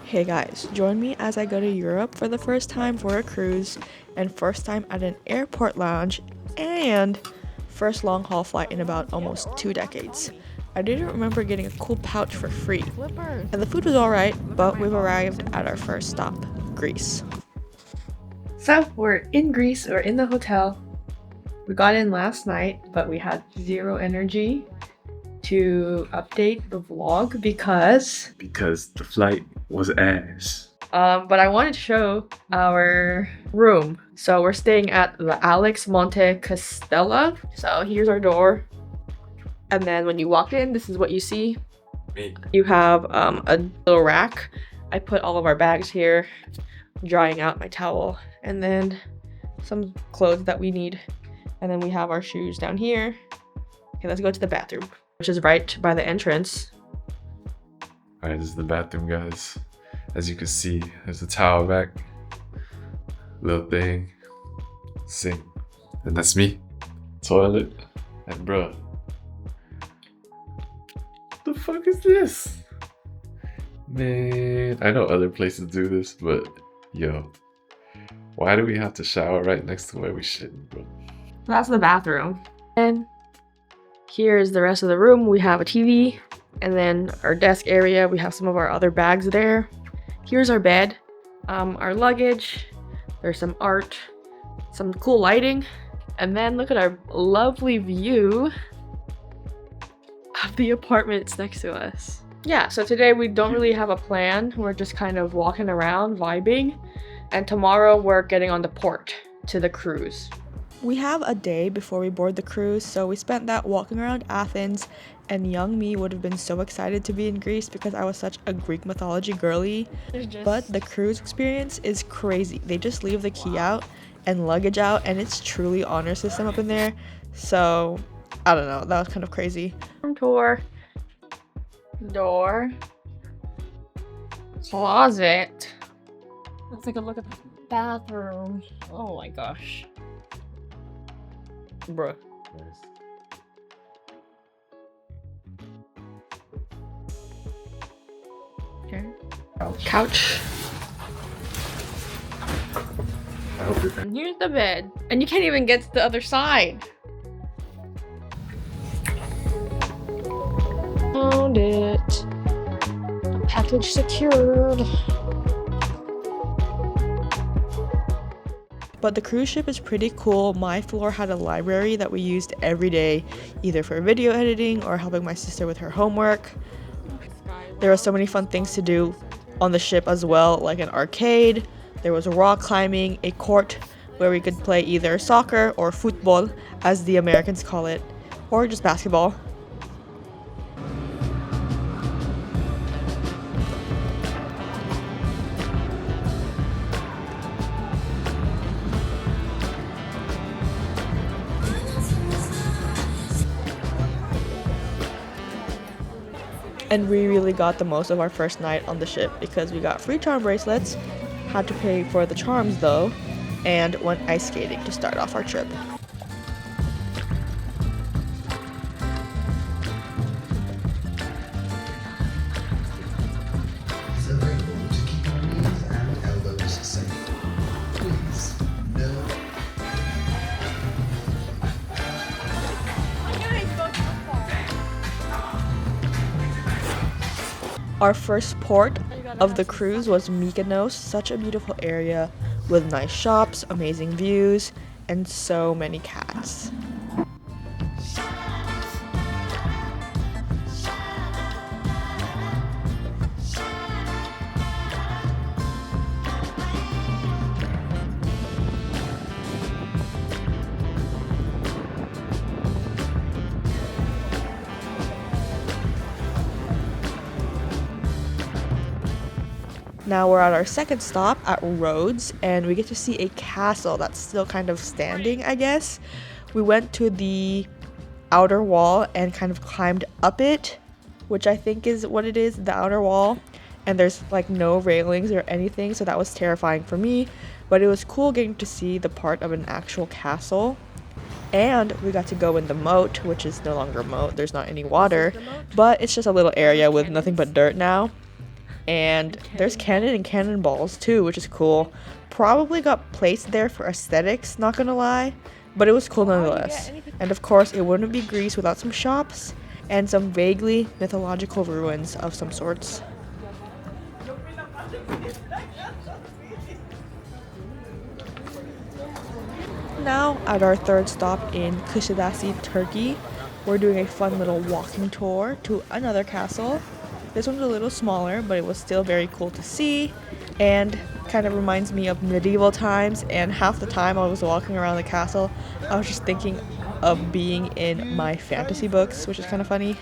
Hey guys, join me as I go to Europe for the first time for a cruise, and first time at an airport lounge, and first long haul flight in about almost 2 decades. I didn't remember getting a cool pouch for free, and the food was alright, but we've arrived at our first stop, Greece. So we're in Greece, we're in the hotel. We got in last night, but we had zero energy to update the vlog because the flight was ass. But I wanted to show our room. So we're staying at the Alex Monte Castella. So here's our door. And then when you walk in, this is what you see. You have a little rack. I put all of our bags here, drying out my towel, and then some clothes that we need. And then we have our shoes down here. Okay, let's go to the bathroom, which is right by the entrance. Alright, this is the bathroom, guys. As you can see, there's a towel back, little thing, sink, and that's me. Toilet, and bruh. What the fuck is this? Man, I know other places do this, but yo, why do we have to shower right next to where we shitting, bro? That's the bathroom. And here's the rest of the room. We have a TV, and then our desk area, we have some of our other bags there. Here's our bed, our luggage, there's some art, some cool lighting, and then look at our lovely view of the apartments next to us. Yeah, so today we don't really have a plan. We're just kind of walking around, vibing, and tomorrow we're getting on the port to the cruise. We have a day before we board the cruise, so we spent that walking around Athens, and young me would have been so excited to be in Greece because I was such a Greek mythology girly. But the cruise experience is crazy. They just leave the key out and luggage out, and it's truly honor system up in there. So, I don't know, that was kind of crazy. Tour, door, closet. Let's take a look at the bathroom. Oh my gosh. Bruh. Nice. Okay. Couch. I hope you're And here's the bed. And you can't even get to the other side. Found it. Package secured. But the cruise ship is pretty cool. My floor had a library that we used every day, either for video editing or helping my sister with her homework. There were so many fun things to do on the ship as well, like an arcade. There was rock climbing, a court where we could play either soccer or football, as the Americans call it, or just basketball. And we really got the most of our first night on the ship because we got free charm bracelets, had to pay for the charms though, and went ice skating to start off our trip. Is available to keep your knees and elbows safe. Please, no. Our first port of the cruise was Mykonos, such a beautiful area with nice shops, amazing views, and so many cats. Now we're at our second stop at Rhodes, and we get to see a castle that's still kind of standing, I guess. We went to the outer wall and kind of climbed up it, which I think is what it is, the outer wall. And there's like no railings or anything, so that was terrifying for me. But it was cool getting to see the part of an actual castle. And we got to go in the moat, which is no longer a moat. There's not any water, but it's just a little area with nothing but dirt now. and there's cannon and cannonballs too, which is cool. Probably got placed there for aesthetics, not gonna lie, but it was cool nonetheless. And of course, it wouldn't be Greece without some shops and some vaguely mythological ruins of some sorts. Now, at our third stop in Kuşadası, Turkey, we're doing a fun little walking tour to another castle. This one's a little smaller, but it was still very cool to see and kind of reminds me of medieval times. And half the time I was walking around the castle, I was just thinking of being in my fantasy books, which is kind of funny.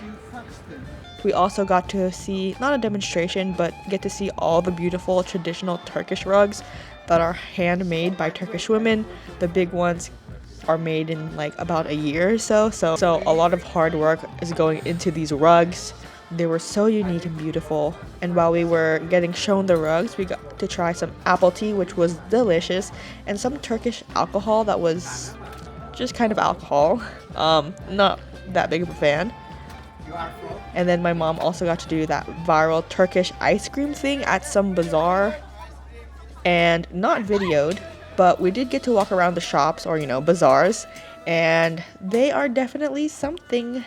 We also got to see, not a demonstration, but get to see all the beautiful traditional Turkish rugs that are handmade by Turkish women. The big ones are made in like about a year or so. So a lot of hard work is going into these rugs. They were so unique and beautiful. And while we were getting shown the rugs, we got to try some apple tea, which was delicious, and some Turkish alcohol that was just kind of alcohol. Not that big of a fan. And then my mom also got to do that viral Turkish ice cream thing at some bazaar. And not videoed, but we did get to walk around the shops, or bazaars, and they are definitely something.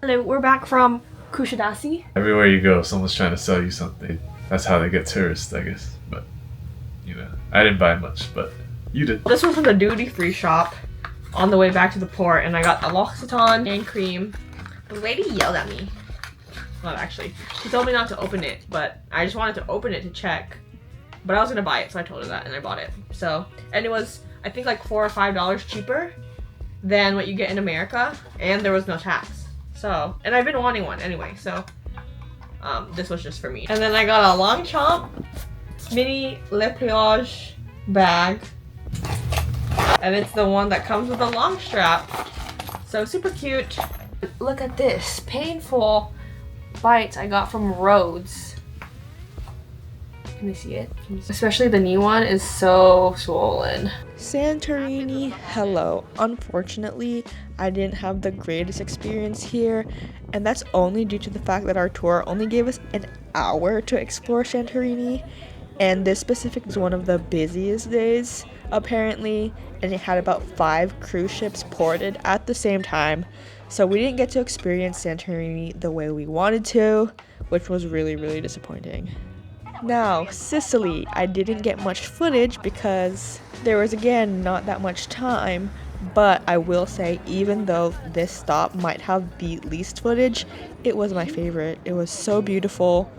Hello, we're back from Kuşadası. Everywhere you go, someone's trying to sell you something. That's how they get tourists, I guess. But, I didn't buy much, but you did. This was from the duty-free shop on the way back to the port, and I got a L'Occitane hand cream. The lady yelled at me. Well, actually, she told me not to open it, but I just wanted to open it to check. But I was gonna buy it, so I told her that, and I bought it. And it was, I think, like $4 or $5 cheaper than what you get in America, and there was no tax. And I've been wanting one anyway, so this was just for me. And then I got a Longchamp mini Le Pliage bag, and it's the one that comes with a long strap. So super cute. Look at this painful bites I got from Rhodes. Can you see it? Especially the knee one is so swollen. Santorini, hello. Unfortunately, I didn't have the greatest experience here, and that's only due to the fact that our tour only gave us an hour to explore Santorini, and this specific is one of the busiest days, apparently, and it had about 5 cruise ships ported at the same time, so we didn't get to experience Santorini the way we wanted to, which was really, really disappointing. Now, Sicily, I didn't get much footage because there was, again, not that much time, but I will say, even though this stop might have the least footage, it was my favorite. It was so beautiful,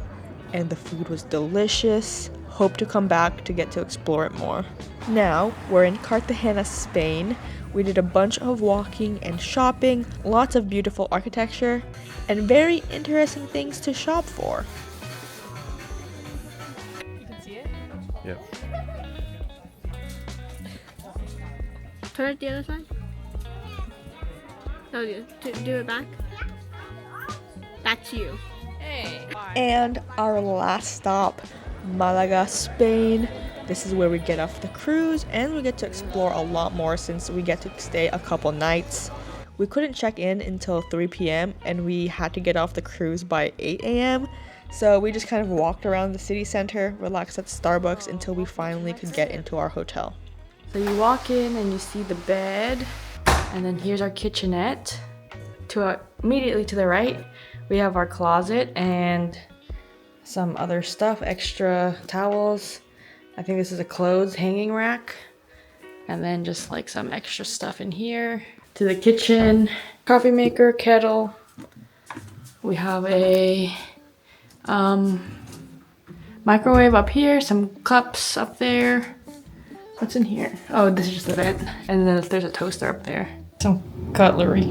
and the food was delicious. Hope to come back to get to explore it more. Now, we're in Cartagena, Spain. We did a bunch of walking and shopping, lots of beautiful architecture, and very interesting things to shop for. Yeah. Turn it the other side. No, do it back. That's you. Hey. And our last stop, Malaga, Spain. This is where we get off the cruise, and we get to explore a lot more since we get to stay a couple nights. We couldn't check in until 3 p.m. and we had to get off the cruise by 8 a.m. So we just kind of walked around the city center, relaxed at Starbucks until we finally could get into our hotel. So you walk in and you see the bed, and then here's our kitchenette. Immediately to the right, we have our closet and some other stuff, extra towels. I think this is a clothes hanging rack. And then just like some extra stuff in here. To the kitchen, coffee maker, kettle. We have a microwave up here, some cups up there. What's in here? Oh, this is just the bed. And then there's a toaster up there. Some cutlery.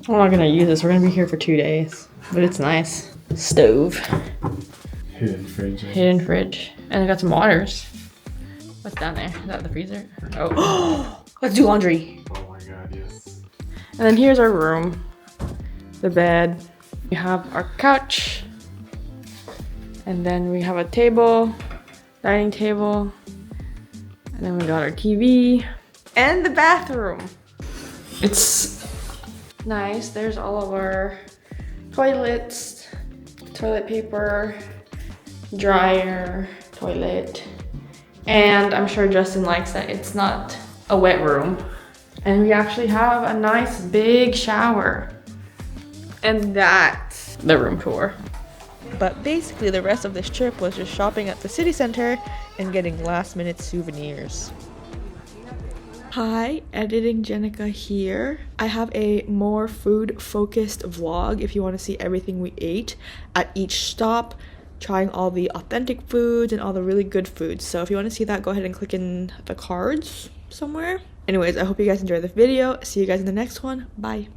We're not gonna use this. We're gonna be here for 2 days, but it's nice. Stove. Hidden fridge. Hidden fridge. And I got some waters. What's down there? Is that the freezer? Oh, let's do laundry. Oh my god, yes. And then here's our room. The bed. We have our couch. And then we have a table, dining table. And then we got our TV. And the bathroom. It's nice. There's all of our toilets, toilet paper, dryer, toilet. And I'm sure Justin likes that it's not a wet room. And we actually have a nice big shower. And that's the room tour. But basically the rest of this trip was just shopping at the city center and getting last minute souvenirs. Hi, editing Jenica here. I have a more food focused vlog if you want to see everything we ate at each stop, trying all the authentic foods and all the really good foods. So if you want to see that, go ahead and click in the cards somewhere. Anyways, I hope you guys enjoyed the video. See you guys in the next one. Bye.